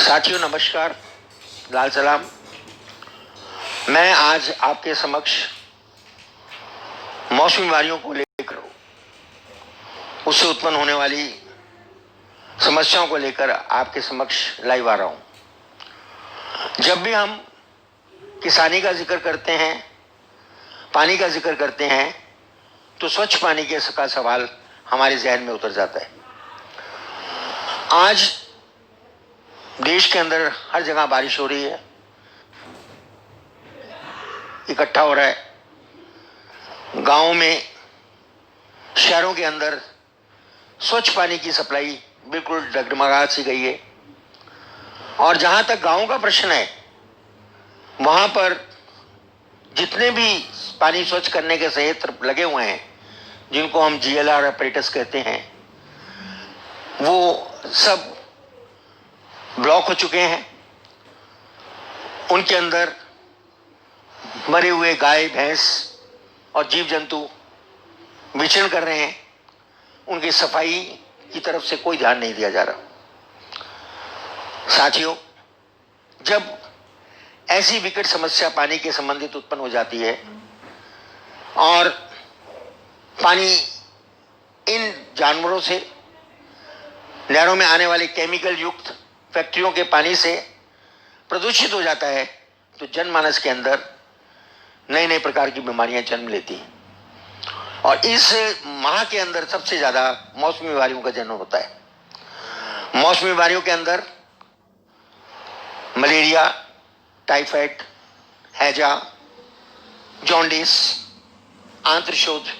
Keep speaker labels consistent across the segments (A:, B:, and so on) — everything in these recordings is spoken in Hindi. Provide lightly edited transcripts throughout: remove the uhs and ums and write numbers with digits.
A: साथियों नमस्कार, लाल सलाम। मैं आज आपके समक्ष मौसमी बीमारियों को लेकर, उससे उत्पन्न होने वाली समस्याओं को लेकर आपके समक्ष लाइव आ रहा हूं। जब भी हम किसानी का जिक्र करते हैं, पानी का जिक्र करते हैं, तो स्वच्छ पानी का सवाल हमारे जहन में उतर जाता है। आज देश के अंदर हर जगह बारिश हो रही है, इकट्ठा हो रहा है। गांवों में, शहरों के अंदर स्वच्छ पानी की सप्लाई बिल्कुल डगमगा सी गई है। और जहां तक गांवों का प्रश्न है, वहां पर जितने भी पानी स्वच्छ करने के संयंत्र लगे हुए हैं, जिनको हम GLR ऑपरेटर्स कहते हैं, वो सब ब्लॉक हो चुके हैं। उनके अंदर मरे हुए गाय, भैंस और जीव जंतु विचरण कर रहे हैं। उनकी सफाई की तरफ से कोई ध्यान नहीं दिया जा रहा। साथियों, जब ऐसी विकट समस्या पानी के संबंधित उत्पन्न हो जाती है और पानी इन जानवरों से, नहरों में आने वाले केमिकल युक्त फैक्ट्रियों के पानी से प्रदूषित हो जाता है, तो जनमानस के अंदर नए नए प्रकार की बीमारियां जन्म लेती हैं। और इस माह के अंदर सबसे ज्यादा मौसमी बीमारियों का जन्म होता है। मौसमी बीमारियों के अंदर मलेरिया, टाइफाइड, हैजा, जॉन्डिस, आंत्रशोथ,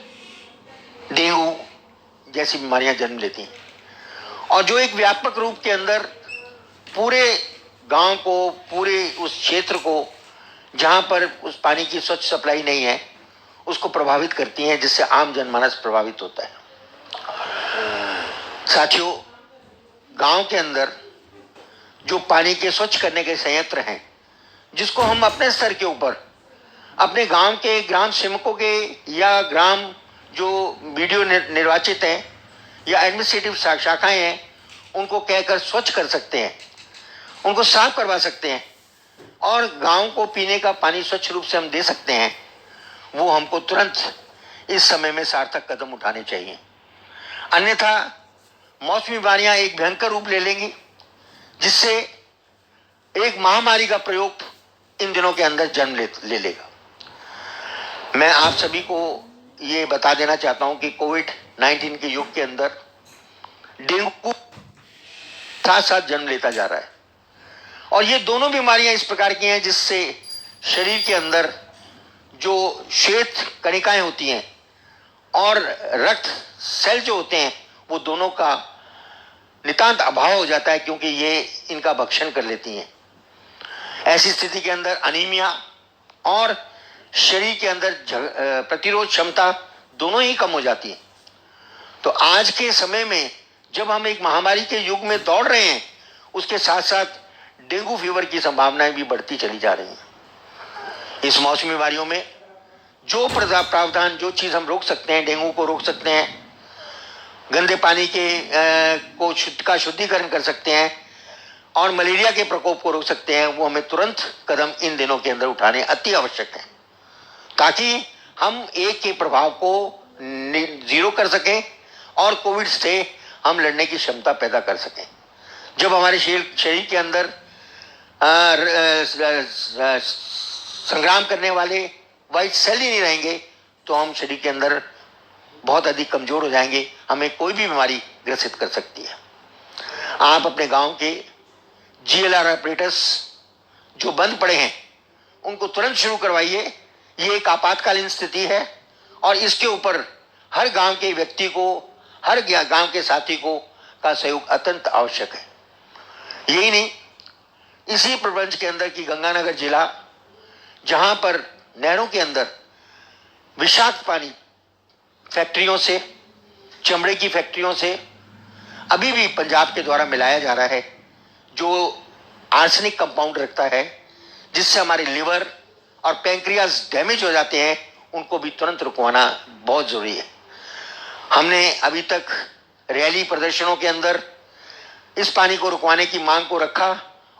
A: डेंगू जैसी बीमारियां जन्म लेती हैं। और जो एक व्यापक रूप के अंदर पूरे गांव को, पूरे उस क्षेत्र को जहां पर उस पानी की स्वच्छ सप्लाई नहीं है, उसको प्रभावित करती हैं, जिससे आम जनमानस प्रभावित होता है। साथियों, गांव के अंदर जो पानी के स्वच्छ करने के संयंत्र हैं, जिसको हम अपने स्तर के ऊपर अपने गांव के ग्राम सेवकों के या ग्राम जो वीडियो निर्वाचित हैं या एडमिनिस्ट्रेटिव शाखाएं हैं, उनको कहकर स्वच्छ कर सकते हैं, उनको साफ करवा सकते हैं और गांव को पीने का पानी स्वच्छ रूप से हम दे सकते हैं, वो हमको तुरंत इस समय में सार्थक कदम उठाने चाहिए। अन्यथा मौसमी बीमारियां एक भयंकर रूप ले लेंगी, जिससे एक महामारी का प्रयोग इन दिनों के अंदर जन्म ले लेगा। मैं आप सभी को ये बता देना चाहता हूं कि कोविड-19 के युग के अंदर डेंगू साथ साथ जन्म लेता जा रहा है। और ये दोनों बीमारियां इस प्रकार की हैं जिससे शरीर के अंदर जो श्वेत कणिकाएं होती हैं और रक्त सेल जो होते हैं, वो दोनों का नितांत अभाव हो जाता है, क्योंकि ये इनका भक्षण कर लेती हैं। ऐसी स्थिति के अंदर अनीमिया और शरीर के अंदर प्रतिरोध क्षमता दोनों ही कम हो जाती है। तो आज के समय में जब हम एक महामारी के युग में दौड़ रहे हैं, उसके साथ साथ डेंगू फीवर की संभावनाएं भी बढ़ती चली जा रही हैं। इस मौसमी बीमारियों में जो प्रावधान, जो चीज हम रोक सकते हैं, डेंगू को रोक सकते हैं, गंदे पानी का शुद्धिकरण कर सकते हैं और मलेरिया के प्रकोप को रोक सकते हैं, वो हमें तुरंत कदम इन दिनों के अंदर उठाने अति आवश्यक है, ताकि हम एक के प्रभाव को जीरो कर सकें और कोविड से हम लड़ने की क्षमता पैदा कर सकें। जब हमारे शरीर के अंदर संग्राम करने वाले वाइट सेल ही नहीं रहेंगे, तो हम शरीर के अंदर बहुत अधिक कमजोर हो जाएंगे, हमें कोई भी बीमारी ग्रसित कर सकती है। आप अपने गांव के GLR ऑपरेटर्स जो बंद पड़े हैं, उनको तुरंत शुरू करवाइए। ये एक आपातकालीन स्थिति है और इसके ऊपर हर गांव के व्यक्ति को, हर गांव के साथी को का सहयोग अत्यंत आवश्यक है। यही नहीं, इसी प्रपंच के अंदर की गंगानगर जिला, जहां पर नहरों के अंदर विषाक्त पानी फैक्ट्रियों से, चमड़े की फैक्ट्रियों से अभी भी पंजाब के द्वारा मिलाया जा रहा है, जो आर्सेनिक कंपाउंड रखता है, जिससे हमारे लिवर और पैंक्रियाज डैमेज हो जाते हैं, उनको भी तुरंत रुकवाना बहुत जरूरी है। हमने अभी तक रैली प्रदर्शनों के अंदर इस पानी को रुकवाने की मांग को रखा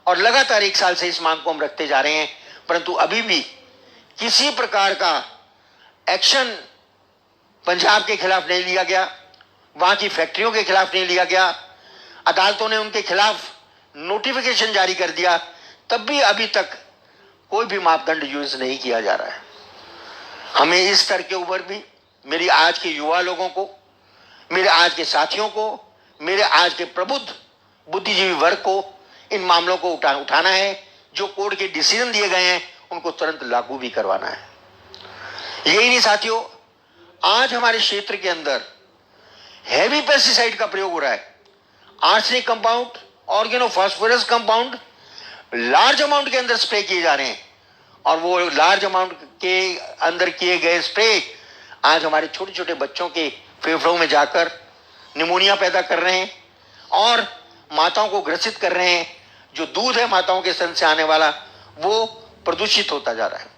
A: और लगातार 1 साल से इस मांग को हम रखते जा रहे हैं, परंतु अभी भी किसी प्रकार का एक्शन पंजाब के खिलाफ नहीं लिया गया, वहां की फैक्ट्रियों के खिलाफ नहीं लिया गया। अदालतों ने उनके खिलाफ नोटिफिकेशन जारी कर दिया, तब भी अभी तक कोई भी मापदंड यूज नहीं किया जा रहा है। हमें इस स्तर के ऊपर भी मेरी आज के युवा लोगों को, मेरे आज के साथियों को, मेरे आज के प्रबुद्ध बुद्धिजीवी वर्ग को इन मामलों को उठाना है। जो कोर्ट के डिसीजन दिए गए हैं उनको तुरंत लागू भी करवाना है। यही नहीं साथियों, आज हमारे क्षेत्र के अंदर हैवी पेस्टिसाइड का प्रयोग हो रहा है। Arsenic compound, organophosphorus compound large amount के अंदर स्प्रे किए जा रहे हैं, और वो लार्ज अमाउंट के अंदर किए गए स्प्रे आज हमारे छोटे छोटे बच्चों के फेफड़ों में जाकर निमोनिया पैदा कर रहे हैं और माताओं को ग्रसित कर रहे हैं। जो दूध है माताओं के स्तन से आने वाला, वो प्रदूषित होता जा रहा है।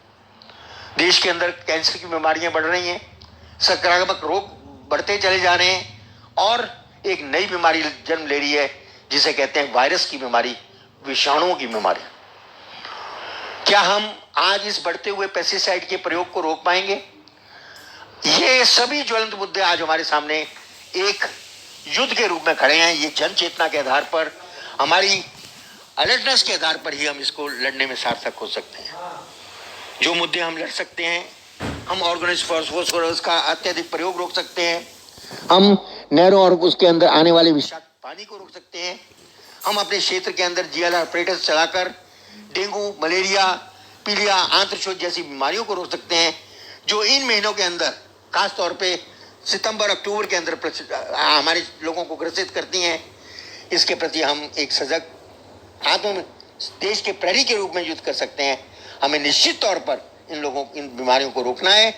A: देश के अंदर कैंसर की बीमारियां बढ़ रही हैं, संक्रामक रोग बढ़ते चले जा रहे हैं, और एक नई बीमारी जन्म ले रही है जिसे कहते हैं वायरस की बीमारी, विषाणुओं की बीमारी। क्या हम आज इस बढ़ते हुए पेस्टिसाइड के प्रयोग को रोक पाएंगे? ये सभी ज्वलंत मुद्दे आज हमारे सामने एक युद्ध के रूप में खड़े हैं। ये जन चेतना के आधार पर, हमारी अलर्टनेस के आधार पर ही हम इसको लड़ने में सार्थक हो सकते हैं। जो मुद्दे हम लड़ सकते हैं, हम ऑर्गेनाइज्ड फॉस्फोरस का अत्यधिक प्रयोग रोक सकते हैं, हम नहरों और उसके अंदर आने वाले विषाक्त पानी को रोक सकते हैं, हम अपने क्षेत्र के अंदर जीएल ऑपरेटर्स चलाकर डेंगू, मलेरिया, पीलिया, आंत्रशोथ जैसी बीमारियों को रोक सकते हैं, जो इन महीनों के अंदर खास तौर पे सितंबर अक्टूबर के अंदर हमारे लोगों को ग्रसित करती हैं। इसके प्रति हम एक सजग आत्म देश के प्रहरी के रूप में युद्ध कर सकते हैं। हमें निश्चित तौर पर इन बीमारियों को रोकना है,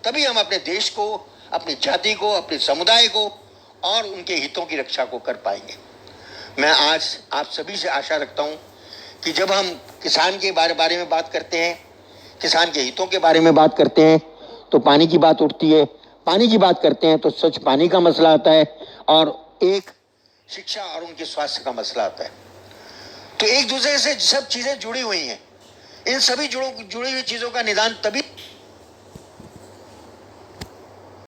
A: तभी हम अपने देश को, अपनी जाति को, अपने समुदाय को और उनके हितों की रक्षा को कर पाएंगे। मैं आज आप सभी से आशा रखता हूं कि जब हम किसान के बारे में बात करते हैं, किसान के हितों के बारे में बात करते हैं, तो पानी की बात उठती है। पानी की बात करते हैं तो स्वच्छ पानी का मसला आता है, और एक शिक्षा और उनके स्वास्थ्य का मसला आता है। तो एक दूसरे से सब चीजें जुड़ी हुई हैं। इन सभी जुड़ी हुई चीजों का निदान तभी